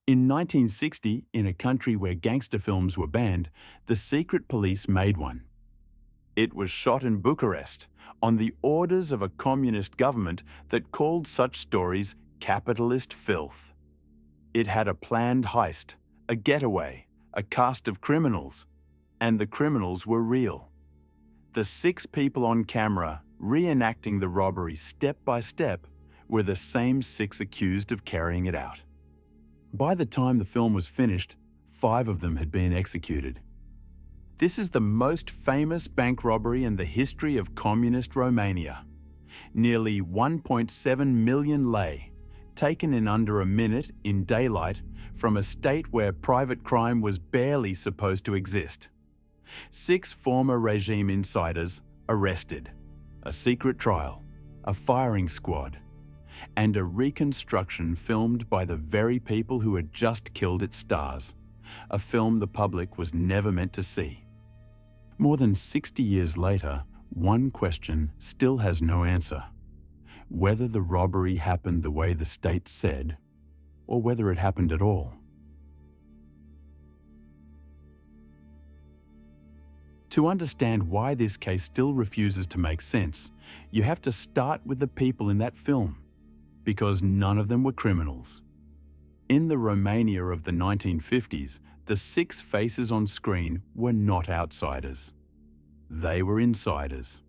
In 1960, in a country where gangster films were banned, the secret police made one. It was shot in Bucharest, on the orders of a communist government that called such stories capitalist filth. It had a planned heist, a getaway, a cast of criminals, and the criminals were real. The 6 people on camera reenacting the robbery step by step were the same 6 accused of carrying it out. By the time the film was finished, 5 of them had been executed. This is the most famous bank robbery in the history of communist Romania. Nearly 1.7 million lei, taken in under a minute in daylight from a state where private crime was barely supposed to exist. 6 former regime insiders arrested, a secret trial, a firing squad, and a reconstruction filmed by the very people who had just killed its stars, a film the public was never meant to see. More than 60 years later, one question still has no answer: whether the robbery happened the way the state said, or whether it happened at all. To understand why this case still refuses to make sense, you have to start with the people in that film, because none of them were criminals. In the Romania of the 1950s, the 6 faces on screen were not outsiders. They were insiders.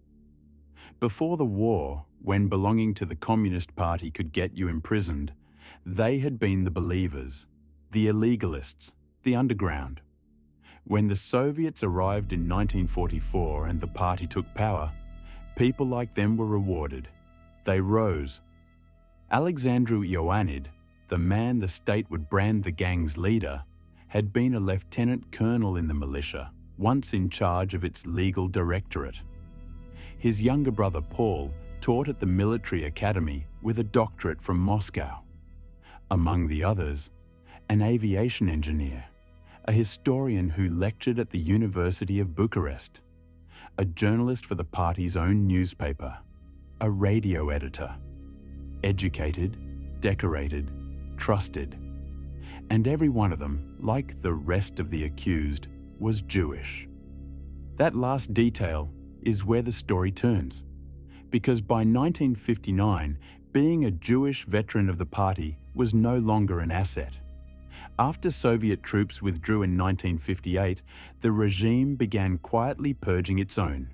Before the war, when belonging to the Communist Party could get you imprisoned, they had been the believers, the illegalists, the underground. When the Soviets arrived in 1944 and the party took power, people like them were rewarded. They rose. Alexandru Ioanid, the man the state would brand the gang's leader, had been a lieutenant colonel in the militia, once in charge of its legal directorate. His younger brother Paul taught at the military academy with a doctorate from Moscow. Among the others, an aviation engineer, a historian who lectured at the University of Bucharest, a journalist for the party's own newspaper, a radio editor. Educated, decorated, trusted. And every one of them, like the rest of the accused, was Jewish. That last detail is where the story turns, because by 1959, being a Jewish veteran of the party was no longer an asset. After Soviet troops withdrew in 1958, the regime began quietly purging its own,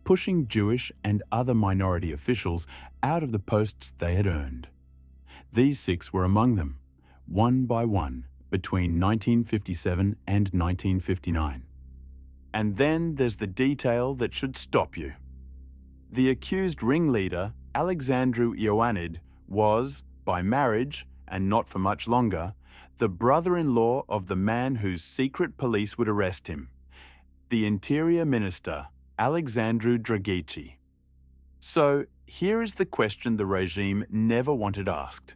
pushing Jewish and other minority officials out of the posts they had earned. These 6 were among them, one by one, between 1957 and 1959. And then there's the detail that should stop you. The accused ringleader, Alexandru Ioanid, was, by marriage, and not for much longer, the brother-in-law of the man whose secret police would arrest him, the Interior Minister, Alexandru Draghici. So here is the question the regime never wanted asked.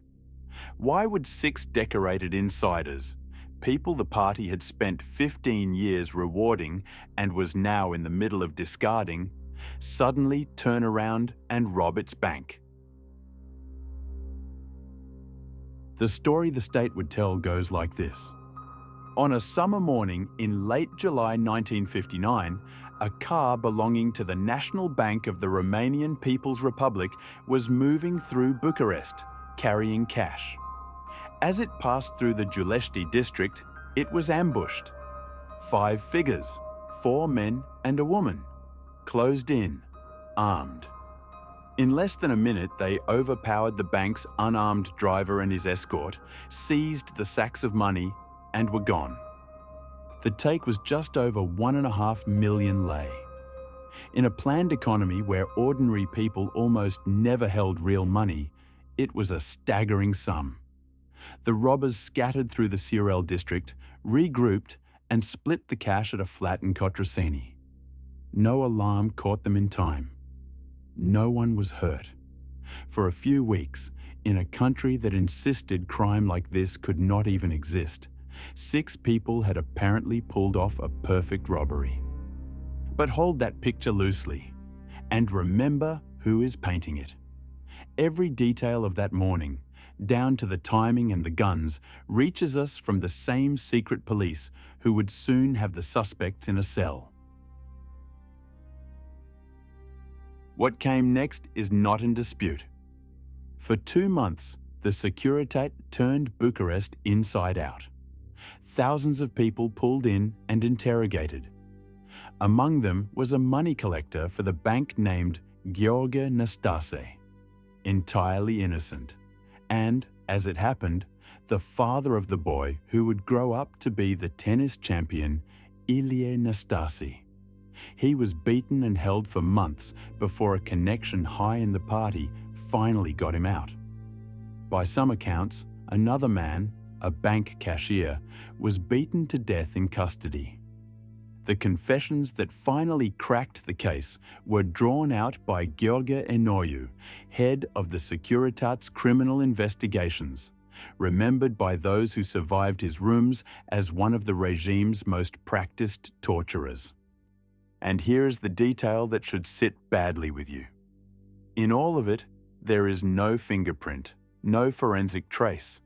Why would 6 decorated insiders, people the party had spent 15 years rewarding and was now in the middle of discarding, suddenly turn around and rob its bank? The story the state would tell goes like this. On a summer morning in late July 1959, a car belonging to the National Bank of the Romanian People's Republic was moving through Bucharest, carrying cash. As it passed through the Giulești district, it was ambushed. 5 figures, 4 men and a woman, closed in, armed. In less than a minute, they overpowered the bank's unarmed driver and his escort, seized the sacks of money, and were gone. The take was just over 1.5 million lei. In a planned economy where ordinary people almost never held real money, it was a staggering sum. The robbers scattered through the Cirel district, regrouped, and split the cash at a flat in Cotroceni. No alarm caught them in time. No one was hurt. For a few weeks, in a country that insisted crime like this could not even exist, 6 people had apparently pulled off a perfect robbery. But hold that picture loosely, and remember who is painting it. Every detail of that morning, down to the timing and the guns, reaches us from the same secret police who would soon have the suspects in a cell. What came next is not in dispute. For 2 months, the Securitate turned Bucharest inside out. Thousands of people pulled in and interrogated. Among them was a money collector for the bank named Gheorghe Năstase, entirely innocent, and, as it happened, the father of the boy who would grow up to be the tennis champion Ilie Năstase. He was beaten and held for months before a connection high in the party finally got him out. By some accounts, another man, a bank cashier, was beaten to death in custody. The confessions that finally cracked the case were drawn out by Gheorghe Enoiu, head of the Securitate's criminal investigations, remembered by those who survived his rooms as one of the regime's most practiced torturers. And here is the detail that should sit badly with you. In all of it, there is no fingerprint, no forensic trace,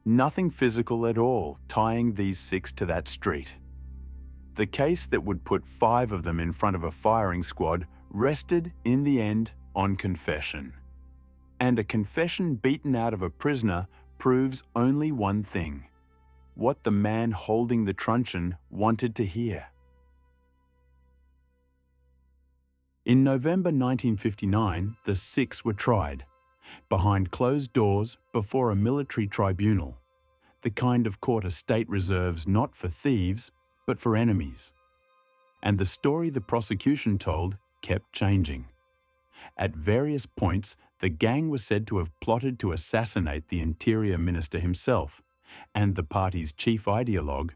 nothing physical at all tying these 6 to that street. The case that would put 5 of them in front of a firing squad rested, in the end, on confession. And a confession beaten out of a prisoner proves only one thing: what the man holding the truncheon wanted to hear. In November 1959, the 6 were tried, behind closed doors before a military tribunal, the kind of court a state reserves not for thieves, but for enemies. And the story the prosecution told kept changing. At various points, the gang was said to have plotted to assassinate the Interior Minister himself and the party's chief ideologue,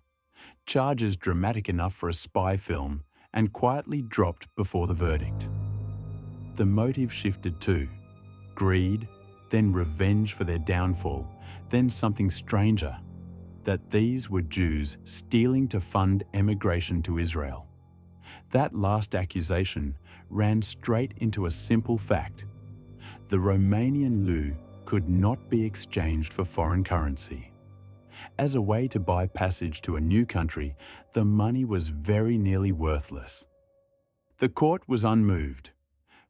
charges dramatic enough for a spy film and quietly dropped before the verdict. The motive shifted too: greed, then revenge for their downfall, then something stranger, that these were Jews stealing to fund emigration to Israel. That last accusation ran straight into a simple fact: the Romanian leu could not be exchanged for foreign currency. As a way to buy passage to a new country, the money was very nearly worthless. The court was unmoved.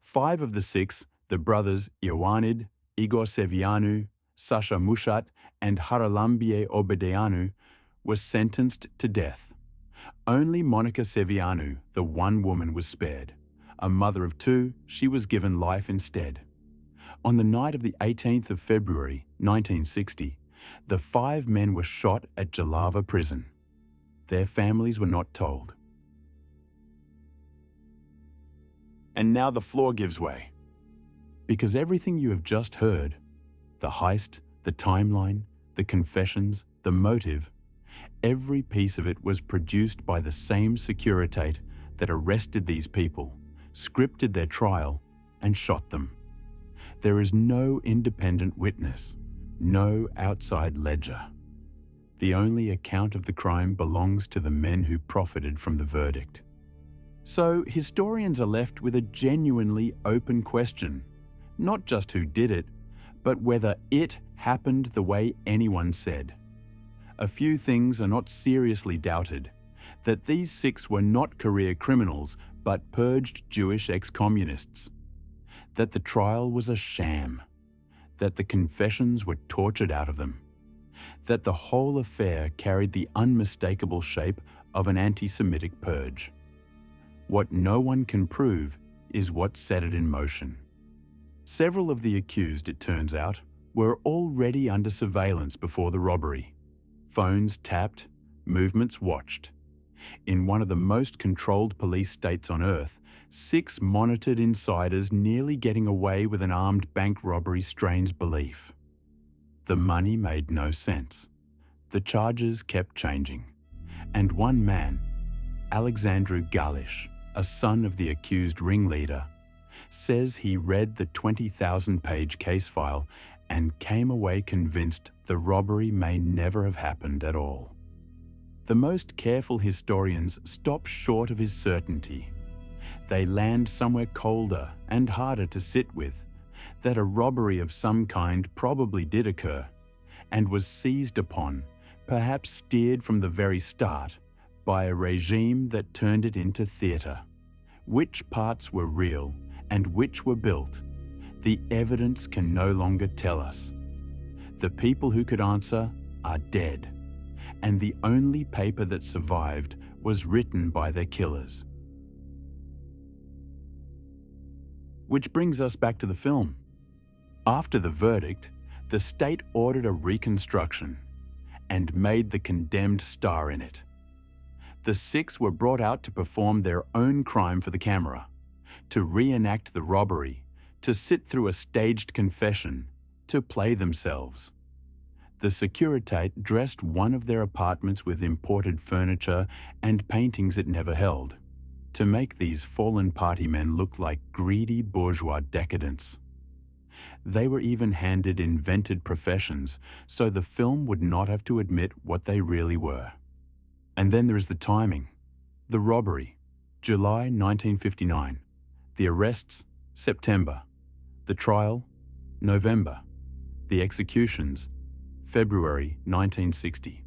5 of the 6, the brothers Ioanid, Igor Sevianu, Sasha Mushat, and Haralambie Obedeanu, were sentenced to death. Only Monica Sevianu, the one woman, was spared. A mother of 2, she was given life instead. On the night of the 18th of February, 1960, the 5 men were shot at Jalava prison. Their families were not told. And now the floor gives way. Because everything you have just heard, the heist, the timeline, the confessions, the motive, every piece of it was produced by the same Securitate that arrested these people, scripted their trial, and shot them. There is no independent witness, no outside ledger. The only account of the crime belongs to the men who profited from the verdict. So historians are left with a genuinely open question: not just who did it, but whether it happened the way anyone said. A few things are not seriously doubted: that these 6 were not career criminals, but purged Jewish ex-communists; that the trial was a sham; that the confessions were tortured out of them; that the whole affair carried the unmistakable shape of an anti-Semitic purge. What no one can prove is what set it in motion. Several of the accused, it turns out, were already under surveillance before the robbery. Phones tapped, movements watched. In one of the most controlled police states on earth, 6 monitored insiders nearly getting away with an armed bank robbery strains belief. The money made no sense. The charges kept changing. And one man, Alexandru Galish, a son of the accused ringleader, says he read the 20,000-page case file and came away convinced the robbery may never have happened at all. The most careful historians stop short of his certainty. They land somewhere colder and harder to sit with, that a robbery of some kind probably did occur and was seized upon, perhaps steered from the very start, by a regime that turned it into theatre. Which parts were real and which were built, the evidence can no longer tell us. The people who could answer are dead, and the only paper that survived was written by their killers. Which brings us back to the film. After the verdict, the state ordered a reconstruction and made the condemned star in it. The 6 were brought out to perform their own crime for the camera, to reenact the robbery, to sit through a staged confession, to play themselves. The Securitate dressed one of their apartments with imported furniture and paintings it never held, to make these fallen party men look like greedy bourgeois decadents. They were even handed invented professions so the film would not have to admit what they really were. And then there is the timing. The robbery, July 1959. The arrests, September. The trial, November. The executions, February 1960.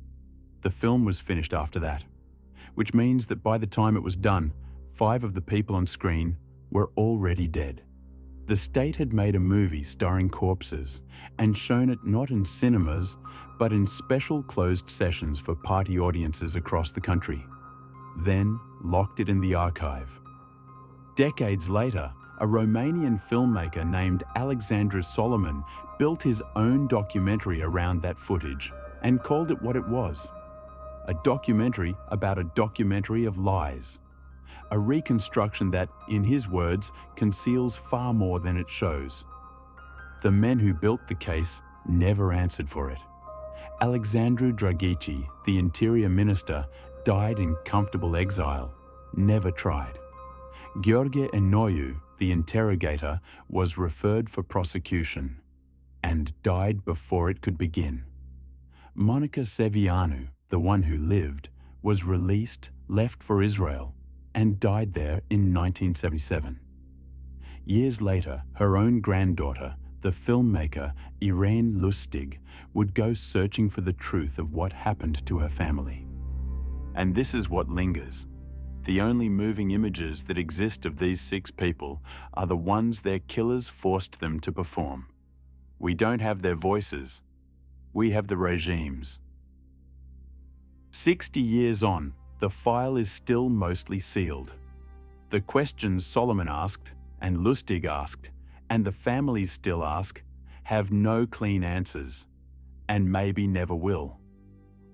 The film was finished after that, which means that by the time it was done, 5 of the people on screen were already dead. The state had made a movie starring corpses and shown it not in cinemas, but in special closed sessions for party audiences across the country, then locked it in the archive. Decades later, a Romanian filmmaker named Alexandru Solomon built his own documentary around that footage and called it what it was: a documentary about a documentary of lies. A reconstruction that, in his words, conceals far more than it shows. The men who built the case never answered for it. Alexandru Dragici, the interior minister, died in comfortable exile, never tried. Gheorghe Enoiu, the interrogator, was referred for prosecution and died before it could begin. Monica Sevianu, the one who lived, was released, left for Israel, and died there in 1977. Years later, her own granddaughter, the filmmaker Irene Lustig, would go searching for the truth of what happened to her family. And this is what lingers. The only moving images that exist of these 6 people are the ones their killers forced them to perform. We don't have their voices. We have the regimes. 60 years on, the file is still mostly sealed. The questions Solomon asked, and Lustig asked, and the families still ask, have no clean answers, and maybe never will.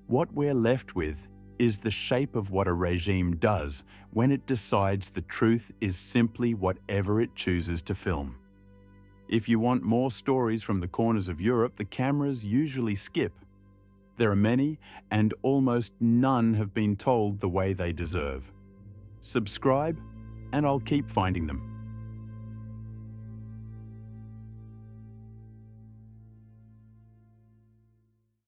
What we're left with is the shape of what a regime does when it decides the truth is simply whatever it chooses to film. If you want more stories from the corners of Europe, the cameras usually skip. There are many, and almost none have been told the way they deserve. Subscribe, and I'll keep finding them.